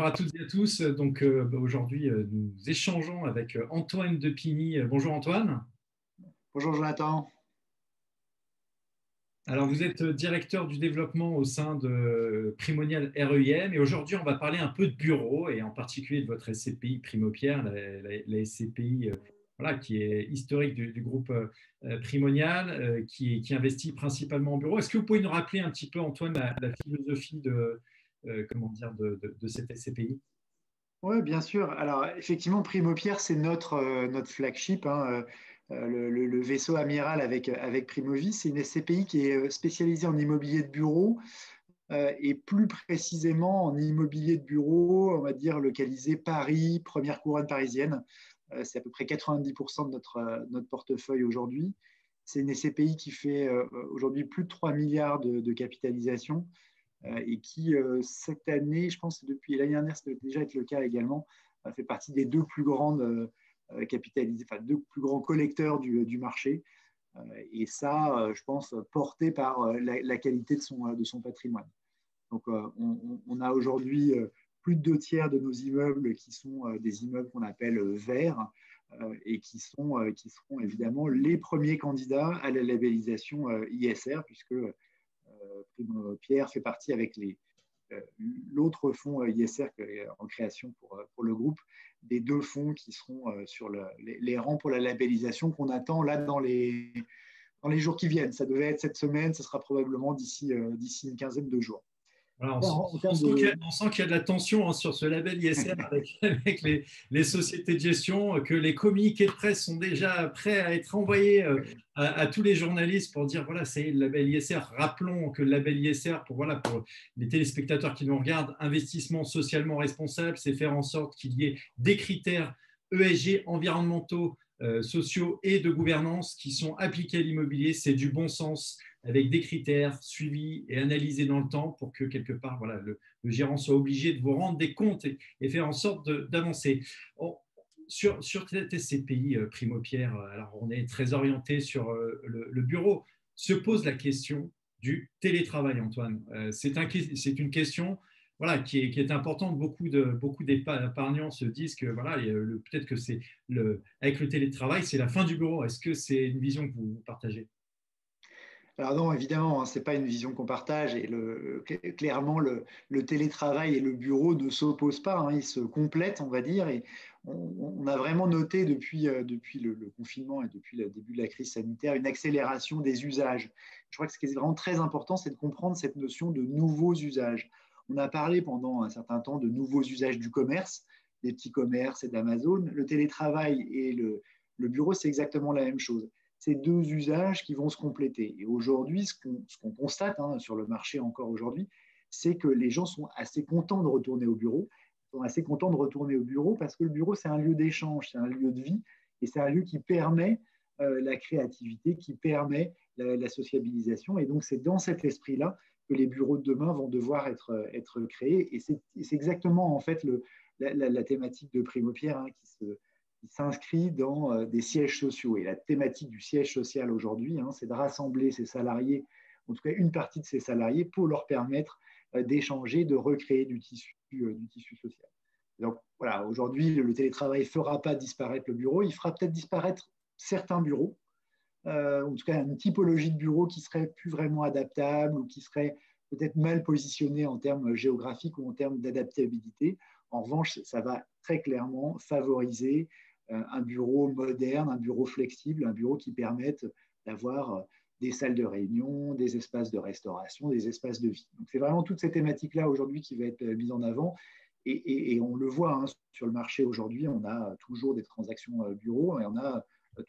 Bonjour à toutes et à tous. Donc, aujourd'hui, nous échangeons avec Antoine Depigny. Bonjour Antoine. Bonjour Jonathan. Alors, vous êtes directeur du développement au sein de Primonial REIM et aujourd'hui, on va parler un peu de bureau et en particulier de votre SCPI Primopierre, la SCPI voilà, qui est historique du groupe Primonial, qui investit principalement en bureau. Est-ce que vous pouvez nous rappeler un petit peu, Antoine, la philosophie comment dire, de cette SCPI? Oui, bien sûr. Alors, effectivement, Primopierre, c'est notre flagship, hein, le vaisseau amiral avec Primovis. C'est une SCPI qui est spécialisée en immobilier de bureau et plus précisément en immobilier de bureau, on va dire localisé Paris, première couronne parisienne. C'est à peu près 90% de notre portefeuille aujourd'hui. C'est une SCPI qui fait aujourd'hui plus de 3 milliards de capitalisation. Et qui, cette année, je pense que depuis l'année dernière, ça doit déjà être le cas également, fait partie des deux plus grandes capitalisées, enfin deux plus grands collecteurs du marché. Et ça, je pense, porté par la qualité de son patrimoine. Donc, on a aujourd'hui plus de 2 tiers de nos immeubles qui sont des immeubles qu'on appelle verts et qui seront évidemment les premiers candidats à la labellisation ISR, puisque Primopierre fait partie avec l'autre fonds ISR en création pour le groupe, des deux fonds qui seront sur les rangs pour la labellisation qu'on attend là dans les jours qui viennent. Ça devait être cette semaine, ce sera probablement d'ici une quinzaine de jours. Voilà, En on termes sent de, on sent qu'il y a de la tension hein, sur ce label ISR avec les sociétés de gestion, que les communiqués de presse sont déjà prêts à être envoyés à tous les journalistes pour dire voilà, c'est le label ISR. Rappelons que le label ISR, voilà, pour les téléspectateurs qui nous regardent, investissement socialement responsable, c'est faire en sorte qu'il y ait des critères ESG environnementaux, sociaux et de gouvernance qui sont appliqués à l'immobilier. C'est du bon sens avec des critères suivis et analysés dans le temps pour que quelque part voilà, le gérant soit obligé de vous rendre des comptes et faire en sorte d'avancer. Sur cette SCPI Primopierre, alors on est très orienté sur le bureau, se pose la question du télétravail, Antoine. C'est une question voilà, qui est importante. Beaucoup d'épargnants se disent que voilà, peut-être que avec le télétravail, c'est la fin du bureau. Est-ce que c'est une vision que vous partagez? Alors non, évidemment, hein, ce n'est pas une vision qu'on partage et clairement, le télétravail et le bureau ne s'opposent pas, hein, ils se complètent, on va dire. Et on a vraiment noté depuis le confinement et depuis le début de la crise sanitaire une accélération des usages. Je crois que ce qui est vraiment très important, c'est de comprendre cette notion de nouveaux usages. On a parlé pendant un certain temps de nouveaux usages du commerce, des petits commerces et d'Amazon. Le télétravail et le bureau, c'est exactement la même chose. Ces deux usages qui vont se compléter. Et aujourd'hui, ce qu'on constate hein, sur le marché encore aujourd'hui, c'est que les gens sont assez contents de retourner au bureau, sont assez contents de retourner au bureau parce que le bureau, c'est un lieu d'échange, c'est un lieu de vie et c'est un lieu qui permet la créativité, qui permet la sociabilisation. Et donc, c'est dans cet esprit-là que les bureaux de demain vont devoir être créés. Et c'est exactement en fait la thématique de Primopierre hein, qui s'inscrit dans des sièges sociaux. Et la thématique du siège social aujourd'hui, hein, c'est de rassembler ces salariés, en tout cas une partie de ces salariés, pour leur permettre d'échanger, de recréer du tissu social. Donc voilà, aujourd'hui, le télétravail ne fera pas disparaître le bureau, il fera peut-être disparaître certains bureaux, en tout cas une typologie de bureau qui serait plus vraiment adaptable ou qui serait peut-être mal positionné en termes géographiques ou en termes d'adaptabilité. En revanche, ça va très clairement favoriser un bureau moderne, un bureau flexible, un bureau qui permette d'avoir des salles de réunion, des espaces de restauration, des espaces de vie. Donc c'est vraiment toutes ces thématiques-là aujourd'hui qui vont être mises en avant. Et on le voit hein, sur le marché aujourd'hui, on a toujours des transactions bureaux et on a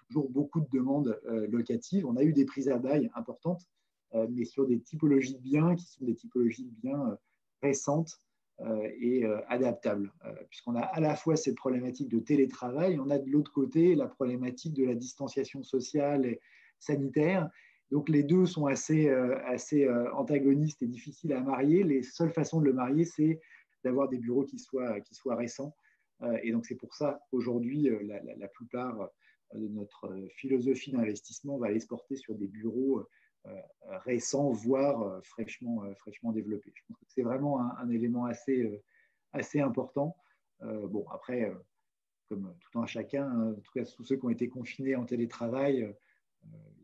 toujours beaucoup de demandes locatives. On a eu des prises à bail importantes, mais sur des typologies de biens qui sont des typologies de biens récentes et adaptables, puisqu'on a à la fois cette problématique de télétravail, on a de l'autre côté la problématique de la distanciation sociale et sanitaire. Donc les deux sont assez antagonistes et difficiles à marier. Les seules façons de le marier, c'est d'avoir des bureaux qui soient récents. Et donc c'est pour ça qu'aujourd'hui, la plupart de notre philosophie d'investissement va aller se porter sur des bureaux récents, voire fraîchement développés. Je pense que c'est vraiment un élément assez important. Bon, après, comme tout un chacun, en tout cas tous ceux qui ont été confinés en télétravail,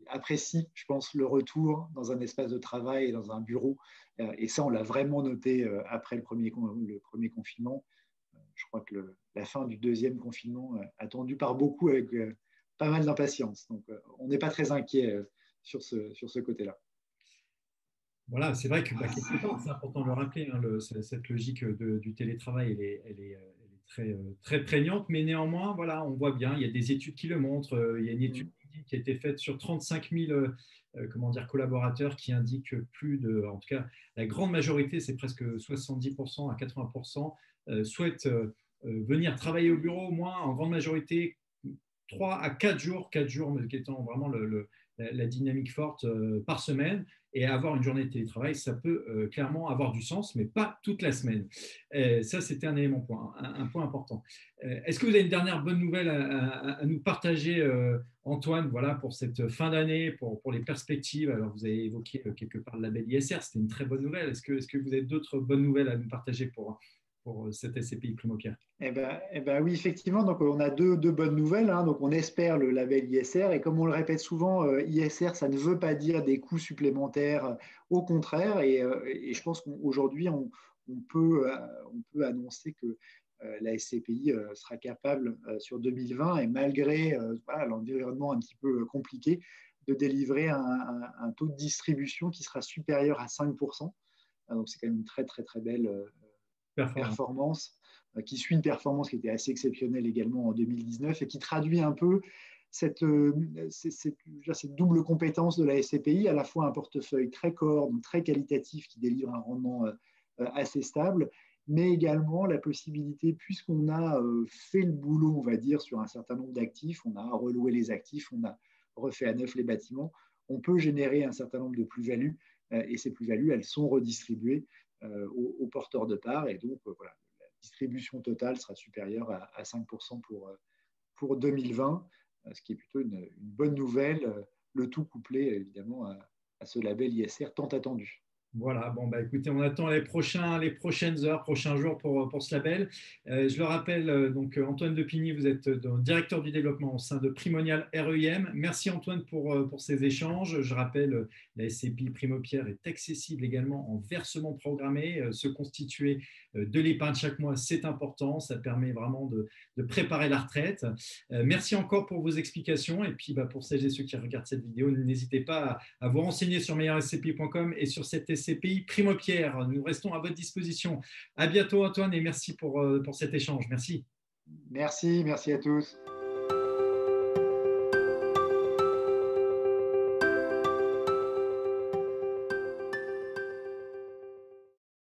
apprécient, je pense, le retour dans un espace de travail et dans un bureau. Et ça, on l'a vraiment noté après le premier confinement. Je crois que la fin du deuxième confinement attendu par beaucoup avec pas mal d'impatience. Donc, on n'est pas très inquiet sur ce côté-là. Voilà, c'est vrai que quelque part, c'est important de le rappeler, hein, cette logique du télétravail, elle est très, très prégnante, mais néanmoins, voilà, on voit bien, il y a des études qui le montrent. Il y a une étude qui a été faite sur 35 000 comment dire, collaborateurs qui indiquent que en tout cas, la grande majorité, c'est presque 70% à 80%, souhaitent venir travailler au bureau au moins en grande majorité 3 à 4 jours étant vraiment la dynamique forte par semaine. Et avoir une journée de télétravail, ça peut clairement avoir du sens, mais pas toute la semaine. Ça, c'était un élément un point important. Est-ce que vous avez une dernière bonne nouvelle à nous partager, Antoine, voilà, pour cette fin d'année, pour les perspectives? Alors, vous avez évoqué quelque part le label ISR, c'était une très bonne nouvelle. Est-ce que vous avez d'autres bonnes nouvelles à nous partager pour cette SCPI Primocare? Oui, effectivement. Donc, on a deux bonnes nouvelles, hein. Donc, on espère le label ISR. Et comme on le répète souvent, ISR, ça ne veut pas dire des coûts supplémentaires. Au contraire. Et je pense qu'aujourd'hui, on peut annoncer que la SCPI sera capable sur 2020, et malgré voilà, l'environnement un petit peu compliqué, de délivrer un taux de distribution qui sera supérieur à 5%. Donc, c'est quand même une très, très, très belle performance qui suit une performance qui était assez exceptionnelle également en 2019 et qui traduit un peu cette double compétence de la SCPI, à la fois un portefeuille très core, donc très qualitatif, qui délivre un rendement assez stable, mais également la possibilité, puisqu'on a fait le boulot, on va dire, sur un certain nombre d'actifs, on a reloué les actifs, on a refait à neuf les bâtiments, on peut générer un certain nombre de plus-values, et ces plus-values, elles sont redistribuées aux porteurs de parts, et donc voilà, la distribution totale sera supérieure à 5% pour 2020, ce qui est plutôt une bonne nouvelle, le tout couplé évidemment à ce label ISR tant attendu. Voilà, bon, écoutez, on attend les prochaines heures, prochains jours pour ce label. Je le rappelle, donc Antoine Depigny, vous êtes directeur du développement au sein de Primonial REIM. Merci Antoine pour ces échanges. Je rappelle, la SCPI Primopierre est accessible également en versement programmé. Se constituer de l'épargne chaque mois, c'est important. Ça permet vraiment de préparer la retraite. Merci encore pour vos explications. Et puis, pour celles et ceux qui regardent cette vidéo, n'hésitez pas à vous renseigner sur meilleurscpi.com et sur cette SCPI Primopierre. Nous restons à votre disposition. À bientôt, Antoine, et merci pour cet échange. Merci. Merci à tous.